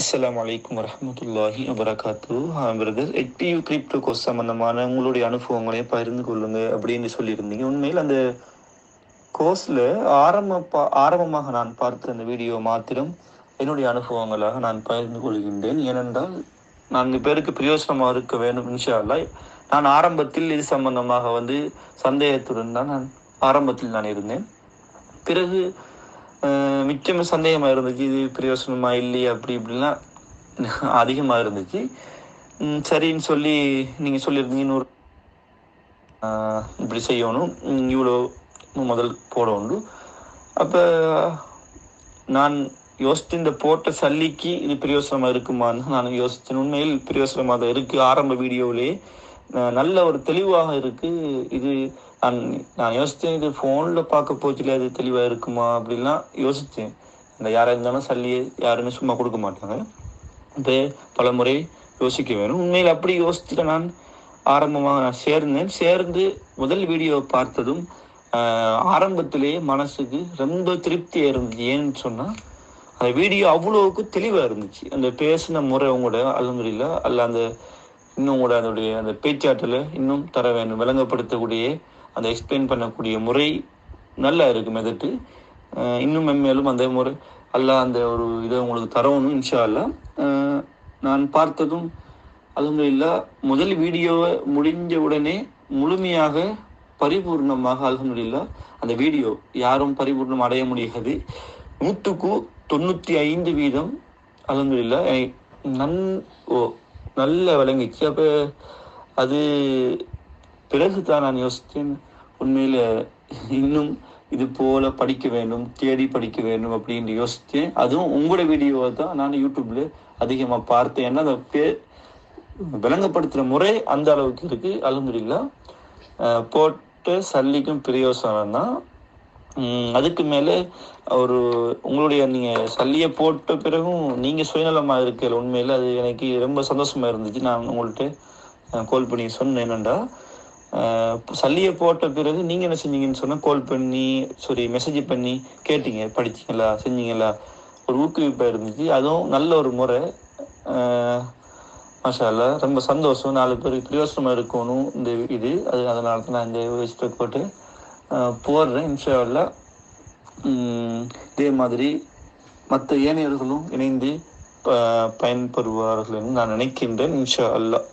அஸ்ஸலாமு அலைக்கும் வரஹ்மத்துல்லாஹி வபரகாத்து. பிரதர், எக்டிவ் கிரிப்டோ கோர்ஸ் சம்பந்தமான உங்களுடைய அனுபவங்களையும் பகிர்ந்து கொள்ளுங்க அப்படின்னு சொல்லியிருந்தீங்க. உண்மையில் அந்த கோர்ஸில் ஆரம்பமாக நான் பார்த்த அந்த வீடியோ மாத்திரம் என்னுடைய அனுபவங்களாக நான் பகிர்ந்து கொள்கின்றேன். ஏனென்றால் 4 பேருக்கு பிரயோசனமாக இருக்க வேண்டும் இன்ஷா அல்லாஹ். நான் ஆரம்பத்தில் இது சம்பந்தமாக சந்தேகத்துடன் தான் ஆரம்பத்தில் நான் இருந்தேன். பிறகு மிச்சம் சந்தேகமாக இருந்துச்சு, இது பிரயோசனமா இல்லையா அப்படி இப்படிலாம் அதிகமாக இருந்துச்சு. சரின்னு சொல்லி நீங்கள் சொல்லியிருந்தீங்க, இன்னொரு இப்படி செய்யணும், இவ்வளோ முதல் போட உண்டு. அப்போ நான் யோசித்து இந்த போட்ட சல்லிக்கு இது பிரயோசனமாக இருக்குமான்னு நான் யோசித்தேன். உண்மையில் பிரயோசனமாக தான் இருக்குது. ஆரம்ப வீடியோவிலே நல்ல ஒரு தெளிவாக இருக்குது. இது நான் யோசித்தேன், இது ஃபோனில் பார்க்க போச்சுல அது தெளிவாக இருக்குமா அப்படிலாம் யோசித்தேன். இந்த யாராக இருந்தாலும் சல்லியை யாருமே சும்மா கொடுக்க மாட்டாங்க. இப்போ பல முறை யோசிக்க வேணும். உண்மையில் அப்படி யோசிச்சுட்டு நான் ஆரம்பமாக நான் சேர்ந்து முதல் வீடியோ பார்த்ததும் ஆரம்பத்திலேயே மனசுக்கு ரொம்ப திருப்தியாக இருந்துச்சு. ஏன்னு சொன்னால் அந்த வீடியோ அவ்வளோவுக்கு தெளிவாக இருந்துச்சு. அந்த பேசின முறை உங்களோட அல்ஹம்துலில்லாஹ் அல்ல இன்னும் கூட அதோடைய அந்த பேச்சாற்றலை இன்னும் தர வேண்டும். விளங்கப்படுத்தக்கூடிய அந்த எக்ஸ்பிளைன் பண்ணக்கூடிய முறை நல்லா இருக்கு. மெதட்டு இன்னும் மென்மேலும் அந்த முறை அல்லாஹ் அந்த ஒரு இதை உங்களுக்கு தரணும் இன்ஷா அல்லாஹ். நான் பார்த்ததும் அல்ஹம்துலில்லாஹ் முதல் வீடியோவை முடிஞ்ச உடனே முழுமையாக பரிபூர்ணமாக அல்ஹம்துலில்லாஹ் அந்த வீடியோ யாரும் பரிபூர்ணம் அடைய முடியாது. 195% அல்ஹம்துலில்லாஹ் நல்ல விளங்கிச்சு. அப்போ அது பிறகு தான் நான் யோசித்தேன், உண்மையில் இன்னும் இது போல படிக்க வேண்டும், தேடி படிக்க வேண்டும் அப்படின்னு யோசித்தேன். அதுவும் உங்களோட வீடியோவை தான் நான் யூடியூப்ல அதிகமாக பார்த்தேன். ஏன்னா அதை விளங்கப்படுத்துகிற முறை அந்த அளவுக்கு இருக்கு. அல்ஹம்துலில்லாஹ் போட்ட சல்லிக்கும் பிரயோசனம் தான். அதுக்கு மேலே உங்களுடைய நீங்கள் சல்லியை போட்ட பிறகும் நீங்கள் சுயநலமாக இருக்கல. உண்மையில் அது எனக்கு ரொம்ப சந்தோஷமாக இருந்துச்சு. நான் உங்கள்கிட்ட கால் பண்ணி சொன்னேன், என்னென்னா சல்லியை போட்ட பிறகு நீங்கள் என்ன செஞ்சீங்கன்னு சொன்னால் கால் பண்ணி மெசேஜ் பண்ணி கேட்டீங்க, படிச்சிங்களா, செஞ்சீங்களா, ஒரு ஊக்குவிப்பாக இருந்துச்சு. அதுவும் நல்ல ஒரு முறை. மாஷா அல்லாஹ் ரொம்ப சந்தோஷம். 4 பேருக்கு பிரயோசனமாக இருக்கணும் இது. அதனால தான் நான் இந்த விஷயத்தை போட்டு போடுறேன். இன்ஷா அல்லாஹ் இதே மாதிரி மற்ற ஏனையர்களும் இணைந்து பயன்பெறுவார்கள் என்று நான் நினைக்கின்றேன். இன்ஷா அல்லாஹ்.